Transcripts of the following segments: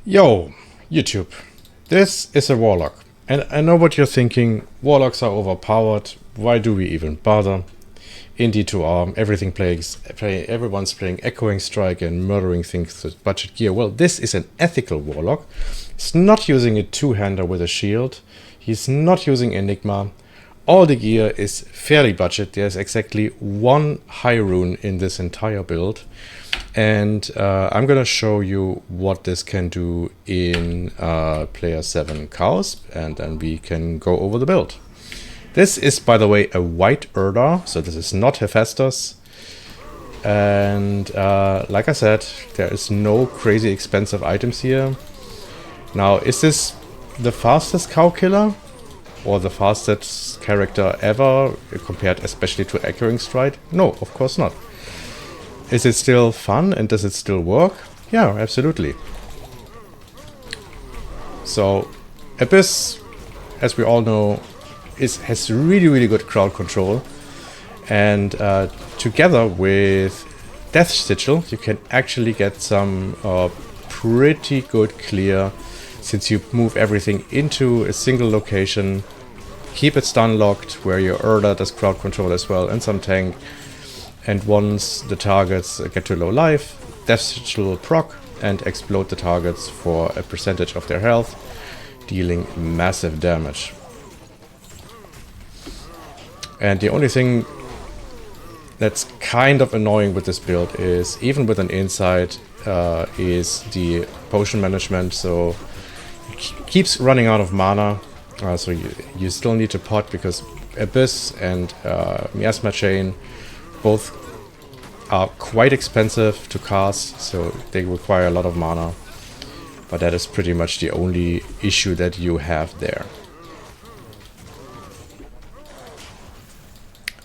Yo, YouTube. This is a Warlock. And I know what you're thinking. Warlocks are overpowered. Why do we even bother? In D2R, everyone's playing Echoing Strike and murdering things with budget gear. Well, this is an ethical Warlock. He's not using a two-hander with a shield. He's not using Enigma. All the gear is fairly budget. There's exactly one high rune in this entire build. And I'm gonna show you what this can do in player 7 Chaos, and then we can go over the build. This is, by the way, a white Erdar, so this is not Hephaestus. And like I said, there is no crazy expensive items here. Now, is this the fastest cow killer? Or the fastest character ever, compared especially to Echoing Strike? No, of course not. Is it still fun and does it still work? Yeah, absolutely. So, Abyss, as we all know, has really good crowd control. And together with Death Sigil, you can actually get some pretty good clear, since you move everything into a single location, keep it stun locked, where your Erdar does crowd control as well, and some tank. And once the targets get to low life, Death Sigil will proc and explode the targets for a percentage of their health, dealing massive damage. And the only thing that's kind of annoying with this build is, even with an insight, is the potion management. So it keeps running out of mana. So you still need to pot, because Abyss and Miasma Chain both are quite expensive to cast, so they require a lot of mana. But that is pretty much the only issue that you have there.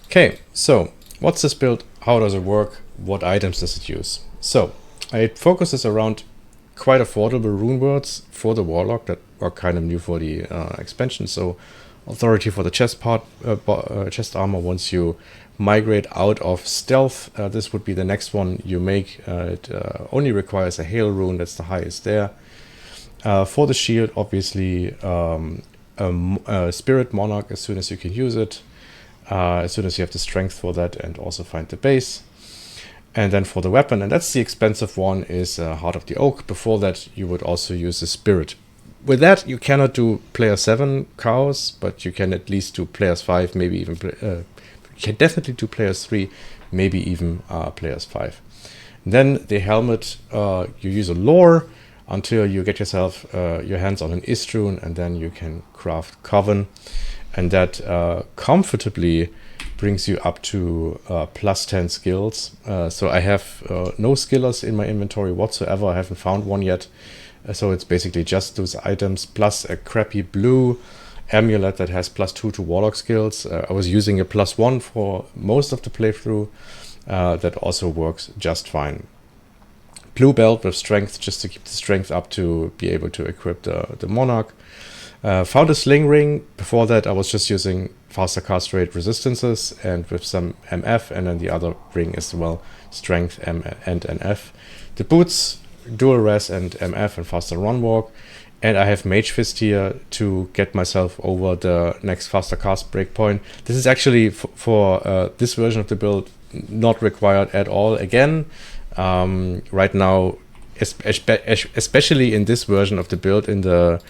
Okay, so what's this build? How does it work? What items does it use? So it focuses around quite affordable rune words for the Warlock that are kind of new for the expansion. So Authority for the chest armor. Once you migrate out of stealth, this would be the next one you make. It only requires a hail rune, that's the highest there. For the shield, obviously, a Spirit Monarch as soon as you can use it, as soon as you have the strength for that and also find the base. And then for the weapon, and that's the expensive one, is Heart of the Oak. Before that, you would also use the Spirit. With that, you cannot do player 7 Chaos, but you can at least do players 5, maybe even... you can definitely do players 3, maybe even players 5. And then the helmet, you use a lore until you get yourself your hands on an Istrune, and then you can craft Coven. And that comfortably brings you up to plus 10 skills. So I have no skillers in my inventory whatsoever. I haven't found one yet. So it's basically just those items plus a crappy blue amulet that has +2 to Warlock skills. I was using a +1 for most of the playthrough. That also works just fine. Blue belt with strength, just to keep the strength up to be able to equip the Monarch. Found a sling ring. Before that, I was just using faster cast rate resistances and with some MF, and then the other ring is well strength M and NF. The boots, dual res and MF and faster run walk. And I have Mage Fist here to get myself over the next faster cast breakpoint. This is actually for this version of the build not required at all. Again, right now, especially in this version of the build, in the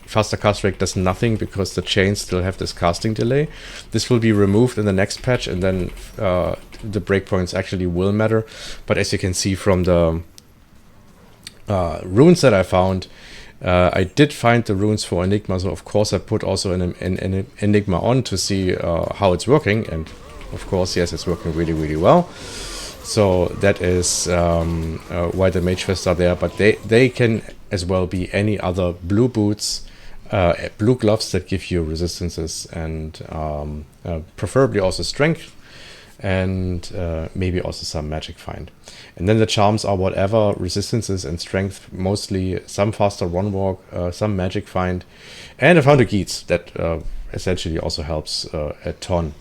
faster cast rate does nothing because the chains still have this casting delay. This will be removed in the next patch, and then the breakpoints actually will matter. But as you can see from the runes that I found, I did find the runes for Enigma, so of course I put also an Enigma on to see how it's working, and of course, yes, it's working really well. So that is why the Mage Fists are there, but they can as well be any other blue boots, blue gloves that give you resistances, and preferably also strength, and maybe also some magic find. And then the charms are whatever, resistances and strength mostly, some faster run walk, some magic find, and I found a Geats that essentially also helps a ton.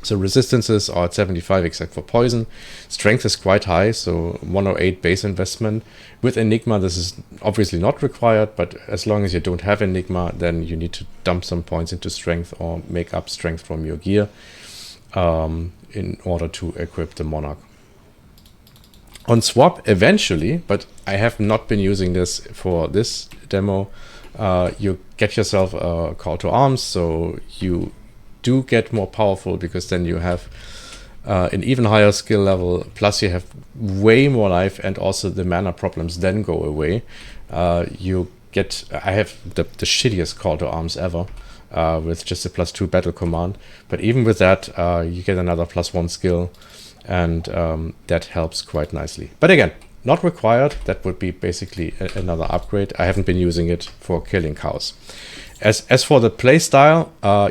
So resistances are at 75 except for poison. Strength is quite high, so 108 base investment. With Enigma, this is obviously not required, but as long as you don't have Enigma, then you need to dump some points into strength or make up strength from your gear in order to equip the Monarch. On swap, eventually, but I have not been using this for this demo, you get yourself a call to arms, so you do get more powerful because then you have an even higher skill level, plus you have way more life, and also the mana problems then go away. I have the shittiest call to arms ever, with just a +2 battle command, but even with that you get another +1 skill, and that helps quite nicely. But again, not required. That would be basically another upgrade. I haven't been using it for killing cows. As for the playstyle,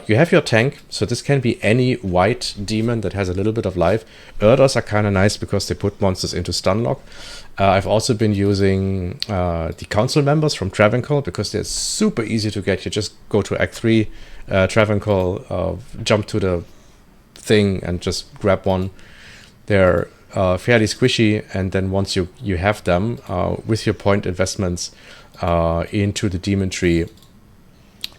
you have your tank, so this can be any white demon that has a little bit of life. Urders are kind of nice because they put monsters into stun lock. I've also been using the council members from Travancore because they're super easy to get. You just go to Act 3, Travancore, jump to the thing and just grab one. They're fairly squishy, and then once you have them, with your point investments into the demon tree,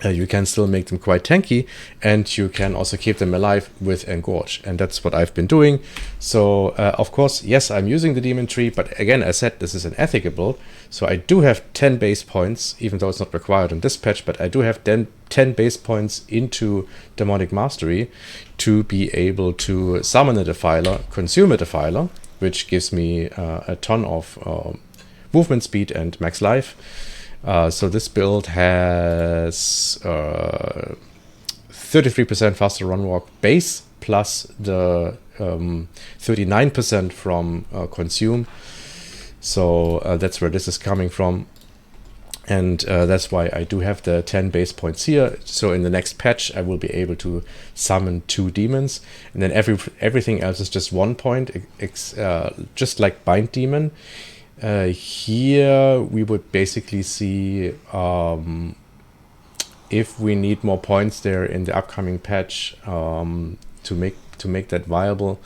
you can still make them quite tanky, and you can also keep them alive with Engorge, and that's what I've been doing. So of course, yes, I'm using the demon tree, but again, as said, this is an ethical build, so I do have 10 base points, even though it's not required in this patch, but I do have 10 base points into Demonic Mastery to be able to summon a Defiler, consume a Defiler, which gives me a ton of movement speed and max life. So this build has 33% faster run walk base, plus the 39% from consume. So that's where this is coming from. And that's why I do have the 10 base points here. So in the next patch, I will be able to summon 2 demons. And then everything else is just 1 point, just like Bind Demon. Here we would basically see if we need more points there in the upcoming patch to make that viable.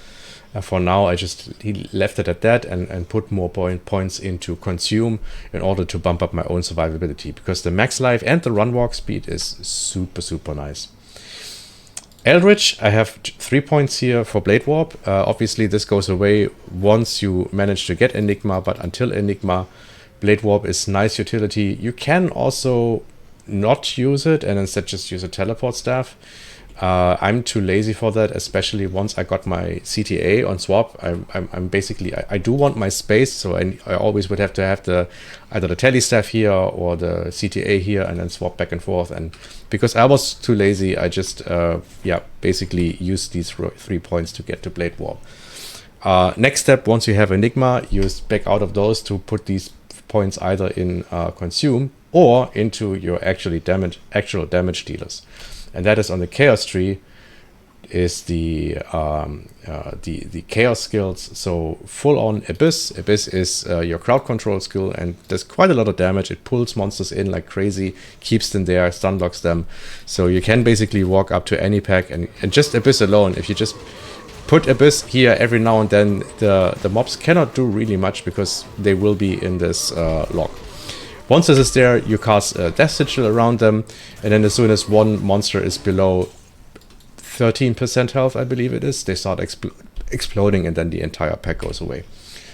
For now, he left it at that and put more points into consume in order to bump up my own survivability, because the max life and the run walk speed is super nice. Eldritch, I have 3 points here for Blade Warp. Obviously, this goes away once you manage to get Enigma, but until Enigma, Blade Warp is nice utility. You can also not use it and instead just use a teleport staff. I'm too lazy for that, especially once I got my CTA on swap. I'm basically, I do want my space, so I always would have to have either the tele staff here or the CTA here and then swap back and forth. And because I was too lazy, I just basically used these 3 points to get to Blade Warp. Next step, once you have Enigma, use back out of those to put these points either in consume or into your actual damage dealers. And that is on the Chaos tree, is the Chaos skills. So full on Abyss. Abyss is your crowd control skill, and there's quite a lot of damage. It pulls monsters in like crazy, keeps them there, stun locks them. So you can basically walk up to any pack, and just Abyss alone, if you just put Abyss here every now and then, the mobs cannot do really much because they will be in this lock. Once this is there, you cast Death Sigil around them, and then as soon as one monster is below 13% health, I believe it is, they start exploding, and then the entire pack goes away.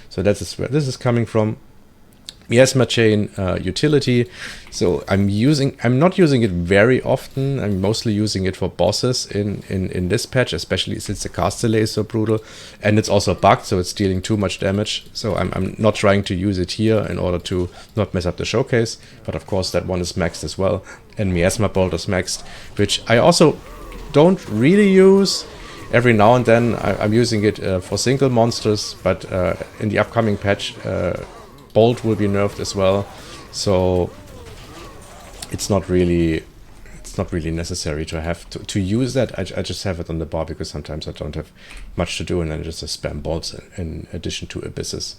So that is where this is coming from. Miasma Chain utility. So I'm not using it very often. I'm mostly using it for bosses in this patch, especially since the cast delay is so brutal, and it's also bugged, so it's dealing too much damage. So I'm not trying to use it here in order to not mess up the showcase. But of course that one is maxed as well, and Miasma Bolt is maxed, which I also don't really use. Every now and then I'm using it for single monsters, but in the upcoming patch, Bolt will be nerfed as well, so it's not really necessary to have to use that. I just have it on the bar because sometimes I don't have much to do, and then just spam bolts in addition to abysses.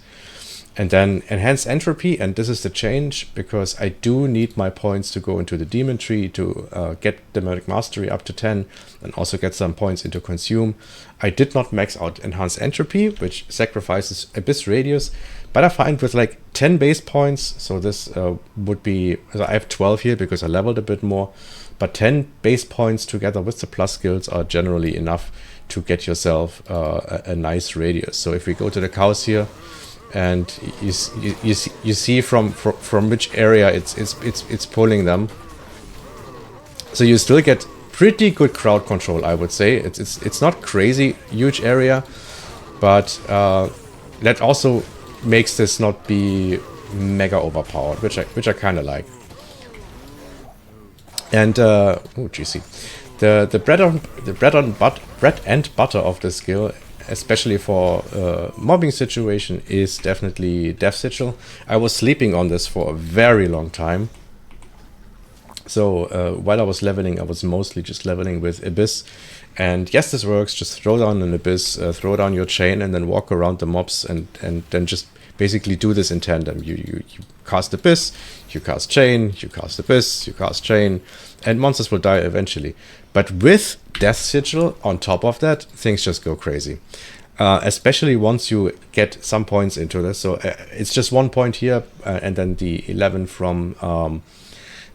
And then enhanced entropy, and this is the change because I do need my points to go into the demon tree to get Demonic Mastery up to 10 and also get some points into consume. I did not max out enhanced entropy, which sacrifices abyss radius, but I find with like 10 base points, so this would be, so I have 12 here because I leveled a bit more, but 10 base points together with the plus skills are generally enough to get yourself a nice radius. So if we go to the cows here, and you see from which area it's pulling them. So you still get pretty good crowd control, I would say. It's not crazy huge area, but that also makes this not be mega overpowered, which I kind of like. And oh GC, the bread and butter of the skill, especially for mobbing situation, is definitely Death Sigil. I was sleeping on this for a very long time. So while I was leveling, I was mostly just leveling with Abyss. And yes, this works. Just throw down an Abyss, throw down your chain, and then walk around the mobs, and then just basically do this in tandem. You cast Abyss, you cast chain, you cast Abyss, you cast chain, and monsters will die eventually. But with Death Sigil on top of that, things just go crazy. Especially once you get some points into this. So it's just 1 point here, and then the 11 from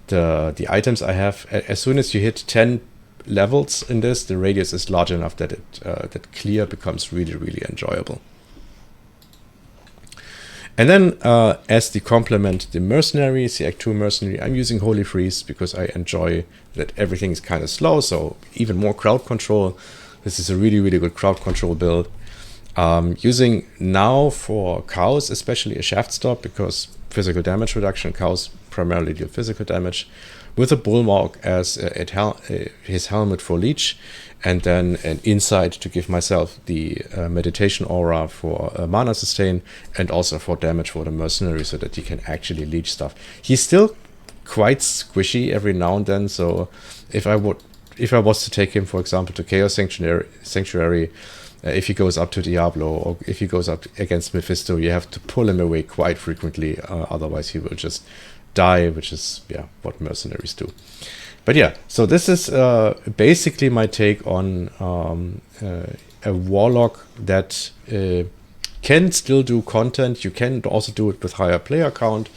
the items I have. As soon as you hit 10 levels in this, the radius is large enough that that clear becomes really, really enjoyable. And then as the complement, the Mercenary, the Act 2 Mercenary, I'm using Holy Freeze because I enjoy that everything is kind of slow, so even more crowd control. This is a really, really good crowd control build. Using now for cows, especially a shaft stop, because physical damage reduction, cows primarily deal physical damage, with a Bullmark as his helmet for leech, and then an insight to give myself the meditation aura for mana sustain, and also for damage for the Mercenary, so that he can actually leech stuff. He's still quite squishy every now and then, so if I was to take him, for example, to Chaos Sanctuary, if he goes up to Diablo, or if he goes up against Mephisto, you have to pull him away quite frequently, otherwise he will just die, which is what mercenaries do. But yeah, so this is basically my take on a warlock that can still do content. You can also do it with higher player count.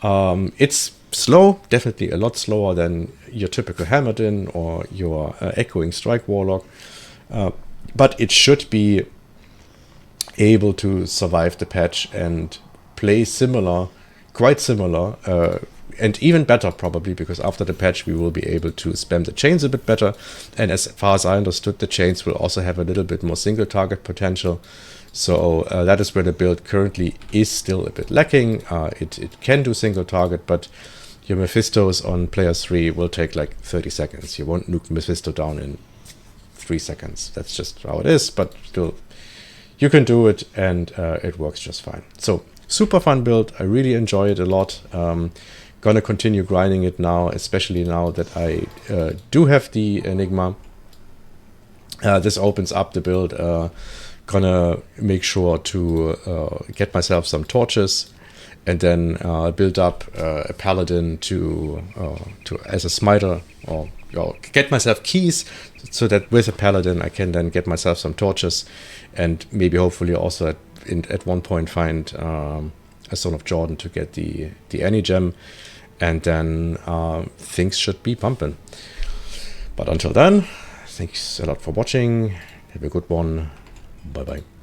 It's slow, definitely a lot slower than your typical Hammerden or your Echoing Strike Warlock, but it should be able to survive the patch and play similar, quite similar, and even better probably, because after the patch we will be able to spam the chains a bit better, and as far as I understood, the chains will also have a little bit more single target potential. So that is where the build currently is still a bit lacking. It can do single target, but your Mephistos on player 3 will take like 30 seconds. You won't nuke Mephisto down in 3 seconds. That's just how it is, but still you can do it, and it works just fine. So super fun build. I really enjoy it a lot. Gonna continue grinding it now, especially now that I do have the Enigma. This opens up the build. Gonna make sure to get myself some torches, and then build up a paladin to as a smiter, or get myself keys, so that with a paladin I can then get myself some torches, and maybe hopefully also at one point find a Son of Jordan to get the Annie gem, and then things should be pumping. But until then, thanks a lot for watching. Have a good one. Bye bye.